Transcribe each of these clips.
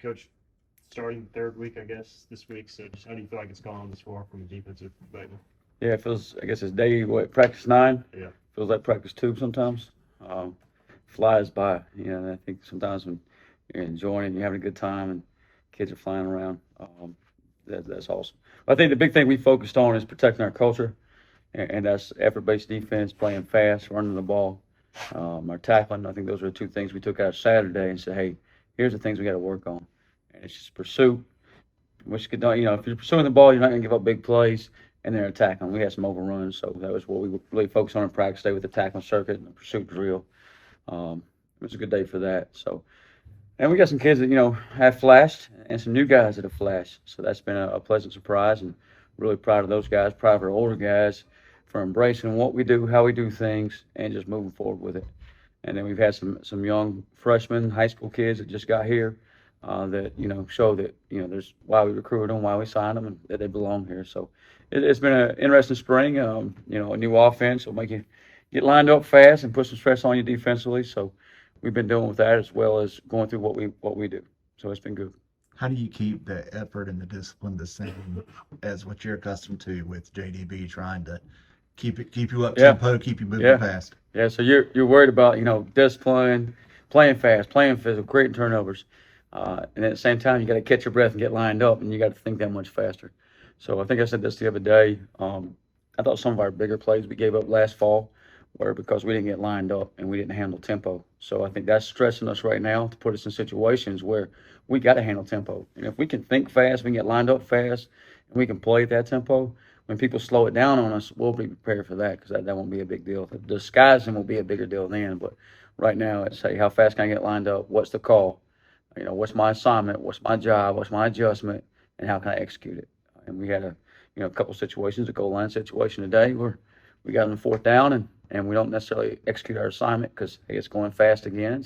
Coach, starting third week, I guess, this week. So, just how do you feel like it's gone this far from a defensive perspective? Yeah, it feels, I guess it's day, what, practice 9? Yeah. Feels like practice 2 sometimes. Um, Flies by, and I think sometimes when you're enjoying it, you're having a good time, and kids are flying around, that's awesome. I think the big thing we focused on is protecting our culture, and that's effort-based defense, playing fast, running the ball, our tackling. I think those are the two things we took out Saturday and said, hey, here's the things we got to work on. And it's just pursuit, which could, if you're pursuing the ball, you're not going to give up big plays, and then attacking. We had some overruns, so that was what we really focused on in practice day with the tackling circuit and the pursuit drill. It was a good day for that. So, and we got some kids that have flashed, and some new guys that have flashed. So that's been a pleasant surprise, and really proud of those guys. Proud of our older guys for embracing what we do, how we do things, and just moving forward with it. And then we've had some young freshmen, high school kids that just got here that show that there's why we recruited them, why we signed them, and that they belong here. So it's been an interesting spring. A new offense will make you get lined up fast and put some stress on you defensively. So we've been dealing with that as well as going through what we do. So it's been good. How do you keep the effort and the discipline the same as what you're accustomed to with JDB trying to keep you up Yeah, tempo, keep you moving yeah, fast? yeah. So you're worried about discipline, playing fast, playing physical, creating turnovers, and at the same time you got to catch your breath and get lined up, and you got to think that much faster. So I think I said this the other day. I thought some of our bigger plays we gave up last fall were because we didn't get lined up and we didn't handle tempo. So I think that's stressing us right now to put us in situations where we got to handle tempo. And if we can think fast, we can get lined up fast, and we can play at that tempo. When people slow it down on us, we'll be prepared for that because that won't be a big deal. The disguising will be a bigger deal then. But right now, it's hey, how fast can I get lined up? What's the call? What's my assignment? What's my job? What's my adjustment? And how can I execute it? And we had a couple situations, a goal line situation today where we got in the fourth down and we don't necessarily execute our assignment because hey, it's going fast again.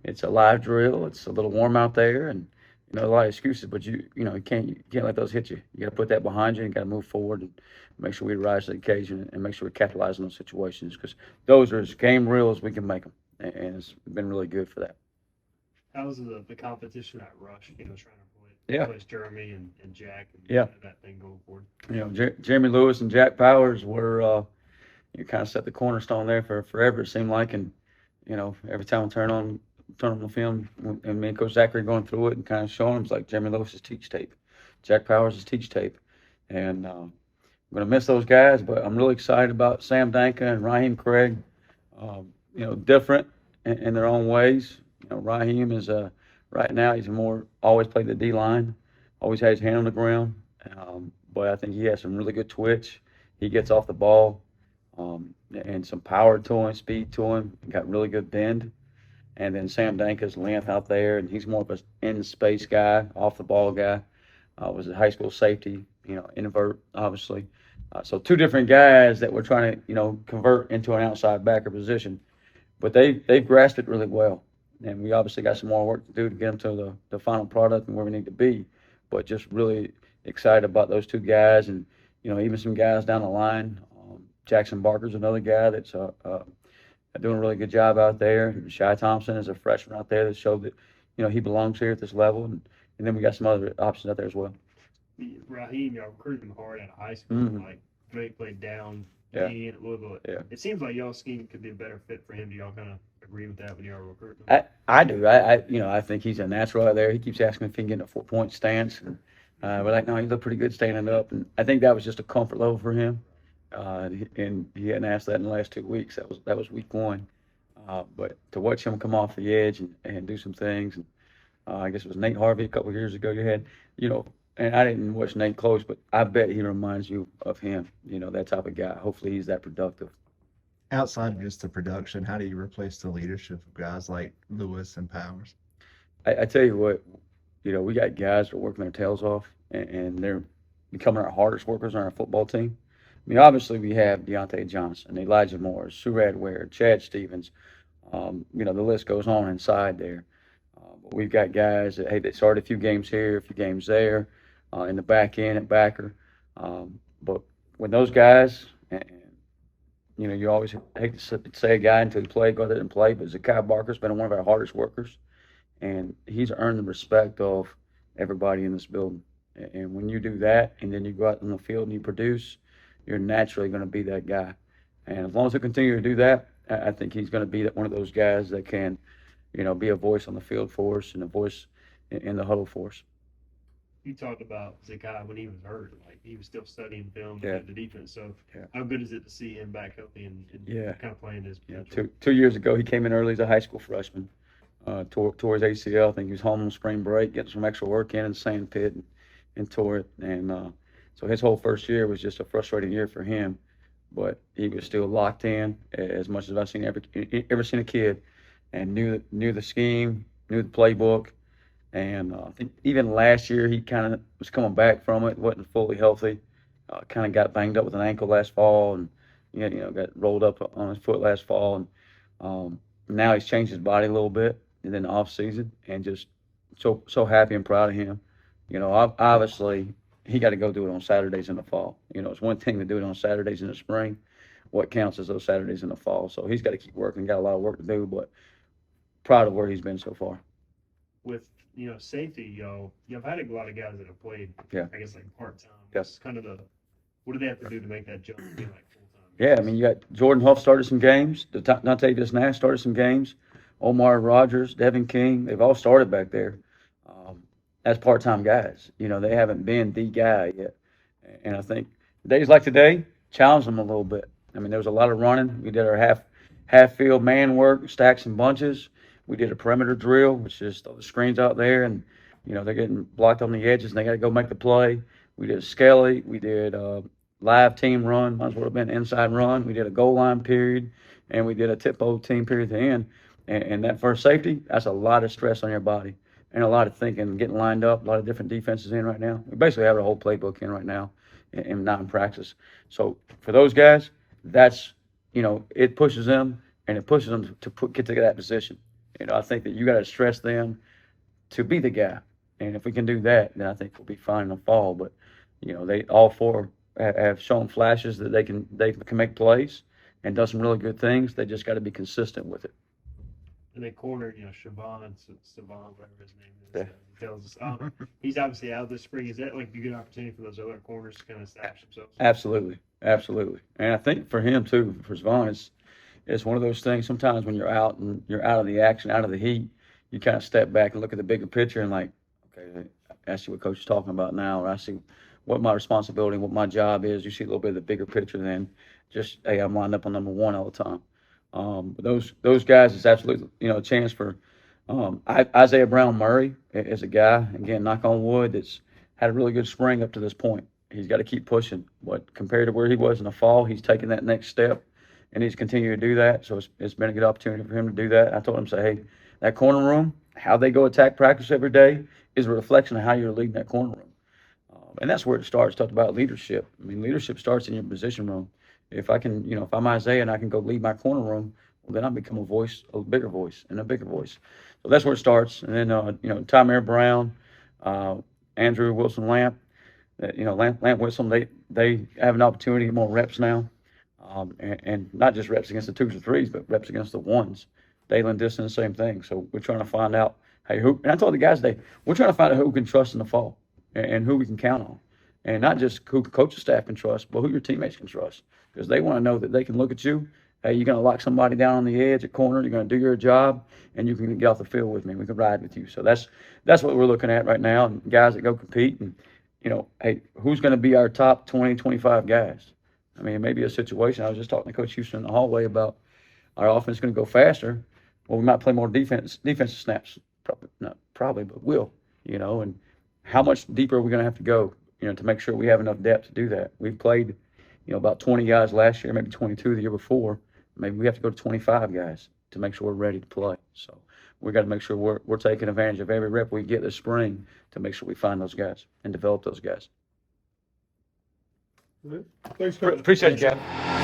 It's a live drill. It's a little warm out there, and a lot of excuses. But you can't let those hit you. You got to put that behind you and got to move forward and make sure we rise to the occasion and make sure we capitalize on those situations because those are as game real as we can make them, and it's been really good for that. How's the competition at Rush? Trying to Yeah, replace Jeremy and Jack and yeah. that thing going forward. Jeremy Lewis and Jack Powers were you kind of set the cornerstone there for forever. It seemed like, and every time I turn on the film, and me and Coach Zachary going through it and kind of showing them, it's like Jeremy Lewis's teach tape, Jack Powers' teach tape, and I'm going to miss those guys, but I'm really excited about Sam Danka and Raheem Craig. Different in their own ways. Raheem is right now he's more always played the D line, always had his hand on the ground, but I think he has some really good twitch. He gets off the ball, and some power to him, speed to him. He got really good bend. And then Sam Danka's length out there, and he's more of an in space guy, off the ball guy. Was a high school safety, invert, obviously. So two different guys that we're trying to, convert into an outside backer position. But they've grasped it really well. And we obviously got some more work to do to get them to the final product and where we need to be. But just really excited about those two guys and, even some guys down the line. Jackson Barker's another guy that's doing a really good job out there. Shy Thompson is a freshman out there that showed that, he belongs here at this level. And then we got some other options out there as well. Raheem, y'all recruited him hard out of high school. Mhm. Like, Drake played down Yeah. D at Louisville. Yeah. It seems like y'all's scheme could be a better fit for him. Do y'all kind of agree with that when y'all recruiting him? I do. I think he's a natural out there. He keeps asking if he can get in a 4-point stance. And we're like, no, he looked pretty good standing up. And I think that was just a comfort level for him. And he hadn't asked that in the last 2 weeks. That was week 1. But to watch him come off the edge and do some things, and I guess it was Nate Harvey a couple of years ago. You had, and I didn't watch Nate close, but I bet he reminds you of him. That type of guy. Hopefully, he's that productive. Outside of just the production, how do you replace the leadership of guys like Lewis and Powers? I tell you what, we got guys that are working their tails off, and they're becoming our hardest workers on our football team. I mean, obviously, we have Deontay Johnson, Elijah Moore, Surad Ware, Chad Stevens. The list goes on inside there. But we've got guys that, hey, they started a few games here, a few games there, in the back end at backer. But when those guys, and you always hate to say a guy until he play, go out there and play, but Zakai Barker's been one of our hardest workers. and he's earned the respect of everybody in this building. And when you do that, and then you go out in the field and you produce, you're naturally going to be that guy. And as long as he continue to do that, I think he's going to be one of those guys that can, be a voice on the field for us and a voice in the huddle for us. You talked about Zakai when he was hurt, like he was still studying film Yeah. and the defense. So Yeah. how good is it to see him back healthy and Yeah. kind of playing his Yeah, potential? two years ago, he came in early as a high school freshman, tore his ACL. I think he was home on spring break, getting some extra work in the sand pit, and tore it. And so his whole first year was just a frustrating year for him, but he was still locked in as much as I've ever seen a kid, and knew the scheme, knew the playbook. And I think even last year he kind of was coming back from it, wasn't fully healthy. Kind of got banged up with an ankle last fall, and got rolled up on his foot last fall. And now he's changed his body a little bit, and then off season, and just so happy and proud of him. Obviously he got to go do it on Saturdays in the fall. It's one thing to do it on Saturdays in the spring. What counts is those Saturdays in the fall. So he's got to keep working. Got a lot of work to do, but proud of where he's been so far. With safety, you've had a lot of guys that have played, Yeah. I guess, like part-time. Yes. It's kind of what do they have to do to make that jump to be like full-time? Yeah, I mean, you got Jordan Huff started some games. Dontavius Nash started some games. Omar Rogers, Devin King, they've all started back there as part-time guys. They haven't been the guy yet. And I think days like today challenged them a little bit. I mean, there was a lot of running. We did our half-field man work, stacks and bunches. We did a perimeter drill, which is the screens out there, and they're getting blocked on the edges, and they got to go make the play. We did a skelly. We did a live team run. Might as well have been an inside run. We did a goal line period, and we did a tip-o team period at the end. And that first safety, that's a lot of stress on your body and a lot of thinking, getting lined up, a lot of different defenses in right now. We basically have a whole playbook in right now and not in practice. So for those guys, that's, it pushes them, and it pushes them to get to that position. I think that you got to stress them to be the guy. And if we can do that, then I think we'll be fine in the fall. But, they all four have shown flashes that they can make plays and done some really good things. They just got to be consistent with it. And they cornered, Siobhan, whatever his name is. Yeah. He tells us, he's obviously out this spring. Is that like a good opportunity for those other corners to kind of establish themselves? Absolutely. And I think for him too, for Siobhan, it's one of those things. Sometimes when you're out and you're out of the action, out of the heat, you kind of step back and look at the bigger picture and like, okay, I see what coach is talking about now, or I see what my responsibility, what my job is. You see a little bit of the bigger picture than just, hey, I'm lined up on number one all the time. But those guys is absolutely, a chance for Isaiah Brown Murray is a guy, again, knock on wood, that's had a really good spring up to this point. He's got to keep pushing. But compared to where he was in the fall, he's taking that next step, and he's continuing to do that. So it's been a good opportunity for him to do that. I told him, say, hey, that corner room, how they go attack practice every day is a reflection of how you're leading that corner room. And that's where it starts. Talked about leadership. I mean, leadership starts in your position room. If I can, if I'm Isaiah and I can go lead my corner room, well, then I become a bigger voice. So that's where it starts. And then, Tymer Brown, Andrew Wilson Lamp, Lamp Wilson, they have an opportunity to get more reps now. And not just reps against the twos or threes, but reps against the ones. Dalen Diston, the same thing. So we're trying to find out, hey, and I told the guys today, we're trying to find out who we can trust in the fall and who we can count on. And not just who coaching staff can trust, but who your teammates can trust. Because they want to know that they can look at you, hey, you're going to lock somebody down on the edge at corner, you're going to do your job, and you can get off the field with me. We can ride with you. So that's what we're looking at right now. And guys that go compete, and, hey, who's going to be our top 20, 25 guys? I mean, it may be a situation. I was just talking to Coach Houston in the hallway about our offense is going to go faster. Well, we might play more defensive snaps. Probably, but will, and how much deeper are we going to have to go, to make sure we have enough depth to do that? We've played, about 20 guys last year, maybe 22 the year before. Maybe we have to go to 25 guys to make sure we're ready to play. So we got to make sure we're taking advantage of every rep we get this spring to make sure we find those guys and develop those guys. Thanks, Coach. Appreciate it, guys.